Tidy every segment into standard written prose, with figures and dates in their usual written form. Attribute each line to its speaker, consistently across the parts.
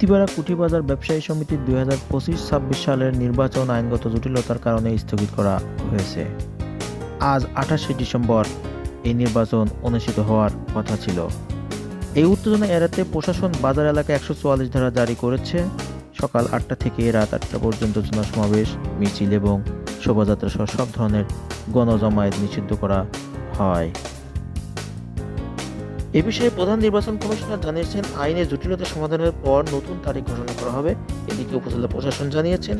Speaker 1: বৃত্তিপাড়া কুঠিবাজার ব্যবসায়ী সমিতির 2025-26 সালের নির্বাচন আইনগত জটিলতার কারণে স্থগিত করা হয়েছে। আজ 28শে ডিসেম্বর এই নির্বাচন অনুষ্ঠিত হওয়ার কথা ছিল। এই উত্তেজনা এড়াতে প্রশাসন বাজার এলাকায় 144 ধারা জারি করেছে। সকাল 8টা থেকে রাত 8টা পর্যন্ত জনসমাবেশ, মিছিল এবং শোভাযাত্রা সহ সব ধরনের গণজমায়েত নিষিদ্ধ করা হয়। এ বিষয়ে প্রধান নির্বাচন কমিশনার জানিয়েছেন, আইনের জটিলতা সমাধানের পর নতুন তারিখ ঘোষণা করা হবে। এদিকে উপজেলা প্রশাসন জানিয়েছেন,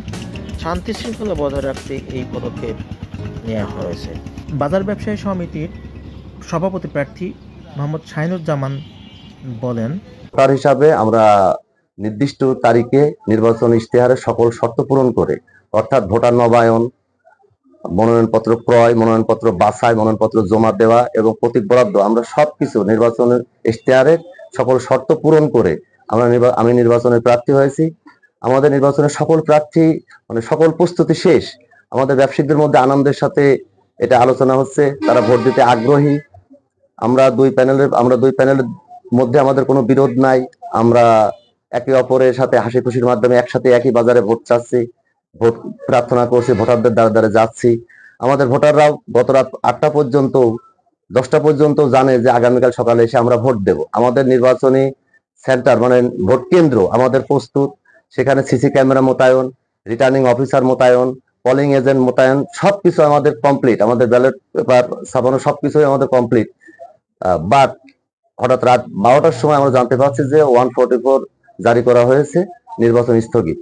Speaker 1: শান্তি শৃঙ্খলা বজায় রাখতে এই পদক্ষেপ নেওয়া হয়েছে। বাজার ব্যবসায়ী সমিতির সভাপতি প্রার্থী মোহাম্মদ শাহিনুজ্জামান বলেন,
Speaker 2: তার হিসাবে আমরা নির্দিষ্ট তারিখে নির্বাচন ইশতেহারের সকল শর্ত পূরণ করে, অর্থাৎ ভোটার নবায়ন, মনোনয়নপত্র ক্রয়, মনোনয়নপত্র বাছাই, মনোনয়নপত্র জমা দেওয়া এবং প্রতীক বরাদ্দ, আমরা সবকিছু নির্বাচনের ইশতেহারের সকল শর্ত পূরণ করে আমি নির্বাচনের প্রার্থী হয়েছি। আমাদের নির্বাচনের সকল প্রার্থী সকল প্রস্তুতি শেষ। আমাদের ব্যবসায়ীদের মধ্যে আনন্দের সাথে এটা আলোচনা হচ্ছে, তারা ভোট দিতে আগ্রহী। আমরা দুই প্যানেলের মধ্যে আমাদের কোনো বিরোধ নাই। আমরা একে অপরের সাথে হাসি খুশির মাধ্যমে একসাথে একই বাজারে ভোট চাচ্ছি, ভোট প্রার্থনা করছি, ভোটারদের দ্বারা দ্বারা যাচ্ছি। আমাদের ভোটাররাও গত রাত 8টা পর্যন্ত 10টা পর্যন্ত জানে যে আগামীকাল সকালে এসে আমরা ভোট দেব। আমাদের নির্বাচনী সেন্টার ভোট কেন্দ্র আমাদের প্রস্তুত। সেখানে সিসি ক্যামেরা মোতায়েন, রিটার্নিং অফিসার মোতায়েন, পোলিং এজেন্ট মোতায়েন, সবকিছু আমাদের কমপ্লিট। আমাদের ব্যালট পেপার ছাপানো সবকিছুই আমাদের কমপ্লিট। বাট হঠাৎ রাত 12টার সময় আমরা জানতে পারছি যে 144 জারি করা হয়েছে, নির্বাচন স্থগিত।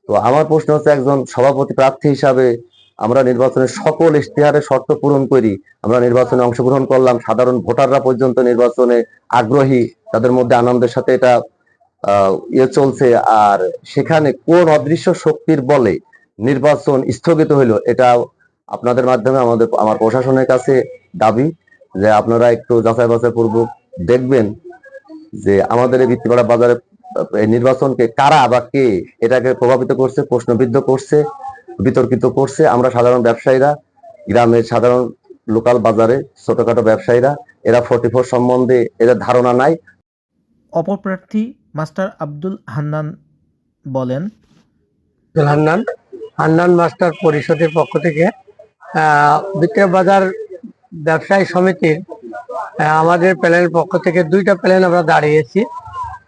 Speaker 2: তো আমার প্রশ্ন হচ্ছে, একজন সভাপতি প্রার্থী হিসাবে আমরা নির্বাচনের সকল ইশতেহারের শর্ত পূরণ করি, আমরা নির্বাচনে অংশগ্রহণ করলাম, সাধারণ ভোটাররা পর্যন্ত নির্বাচনে আগ্রহী, তাদের মধ্যে আনন্দের সাথে এটা চলছে। আর সেখানে কোন অদৃশ্য শক্তির বলে নির্বাচন স্থগিত হইলো, এটা আপনাদের মাধ্যমে আমার প্রশাসনের কাছে দাবি যে আপনারা একটু যাচাই বাছাই পূর্বক দেখবেন যে আমাদের এই বৃত্তিপাড়া বাজারে নির্বাচনকে কারা বা কে এটাকে প্রভাবিত করছে, প্রশ্নবিদ্ধ করছে, বিতর্কিত করছে। আমরা সাধারণ ব্যবসায়ীরা, গ্রামের সাধারণ লোকাল বাজারে ছোটখাটো ব্যবসায়ীরা, এরা 44 সম্বন্ধে এদের ধারণা নাই।
Speaker 1: অপর প্রার্থী মাস্টার আব্দুল হান্নান বলেন,
Speaker 3: হান্নান মাস্টার পরিষদের পক্ষ থেকে বৃত্তিপাড়া বাজার ব্যবসায়ী সমিতির আমাদের প্ল্যানের পক্ষ থেকে 2টা প্ল্যান আমরা দাঁড়িয়েছি।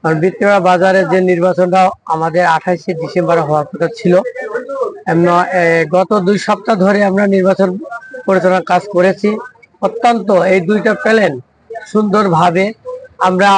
Speaker 3: কারণ বৃত্তিপাড়া বাজারে যে নির্বাচনটা আমাদের 28শে ডিসেম্বর হওয়ার কথা ছিল, গত 2 সপ্তাহ ধরে আমরা নির্বাচন পরিচালনার কাজ করেছি। অত্যন্ত এই 2টা প্ল্যান সুন্দরভাবে আমরা